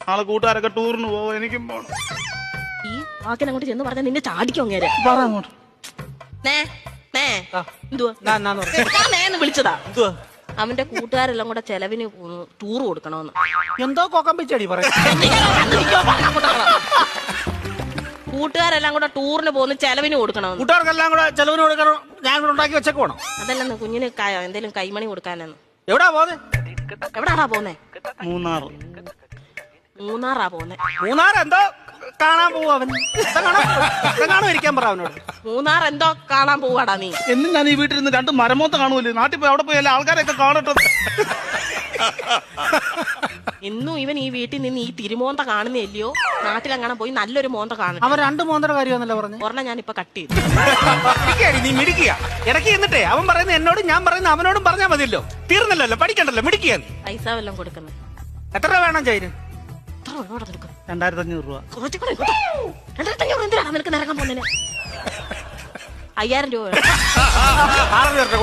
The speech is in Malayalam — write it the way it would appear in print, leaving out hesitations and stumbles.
നാളെ കൂട്ടുകാരൊക്കെ ടൂറിന് പോവോ, എനിക്കും പോണം. ഈ വാക്കിനെ അങ്ങോട്ട് ചെന്ന് പറഞ്ഞാൽ നിന്നെ ചാടിക്കും അങ്ങേരെ. പറ അങ്ങോട്ട്. നേന്ന് വിളിച്ചതാ. അവന്റെ കൂട്ടുകാരെല്ലാം കൂടെ ചെലവിന് ടൂർ കൊടുക്കണമെന്ന്. എന്തോ കൊക്കം പിച്ചടി പറയാ. കൂട്ടുകാരെല്ലാം കൂടെ ടൂറിന് പോകുന്ന ചെലവിന് കൊടുക്കണമെന്ന്. കൂട്ടുകാർക്കെല്ലാം കൂടെ ചെലവിന് കൊടുക്കണം. ഞാൻ കൂടെ ഉണ്ടാക്കി വെച്ചേക്ക് പോണം. അതല്ലെന്ന് കുഞ്ഞിന് എന്തേലും കൈമണി കൊടുക്കാനെന്ന്. എവിടാ പോന്നെ? എവിടാടാ പോന്നെ? മൂന്നാറാ പോന്നെ. മൂന്നാർ എന്തോ കാണാൻ പോവും അവൻ. കാണാൻ ഇരിക്കാൻ പറ അവനോട്. മൂന്നാർ എന്തോ കാണാൻ പോവാടാ നീ. എന്നും ഞാൻ ഈ വീട്ടിൽ നിന്ന് 2 മരമൊത്ത കാണുമല്ലേ, നാട്ടിൽ പോയി അവിടെ പോയി എല്ലാ ആൾക്കാരെയൊക്കെ കാണട്ടെ. ഇന്നും ഇവൻ ഈ വീട്ടിൽ നിന്ന് ഈ തിരുമോന്ത കാണുന്നില്ലയോ, നാട്ടിലെങ്ങനെ പോയി നല്ലൊരു മോന്ത കാണും. അവൻ 2 മോന്തയുടെ കാര്യമാണല്ലോ പറഞ്ഞു. ഒരെണ്ണം ഞാൻ ഇപ്പൊ കട്ട് ചെയ്തു. നീ മിടിക്കുക ഇടയ്ക്ക് എന്നിട്ടേ അവൻ പറയുന്ന എന്നോടും ഞാൻ പറയുന്ന അവനോടും പറഞ്ഞാൽ മതിയല്ലോ. തീർന്നല്ലോ, പഠിക്കണ്ടല്ലോ, മിടിക്കുക. പൈസ വല്ലതും കൊടുക്കുന്നത് എത്ര രൂപ വേണം ചൈന്? 2500 രൂപ. 2500 എന്തിനാണ് നിനക്ക് നിറങ്ങാൻ പോകുന്നതിന്? 5000 രൂപ. 6 പേർക്ക്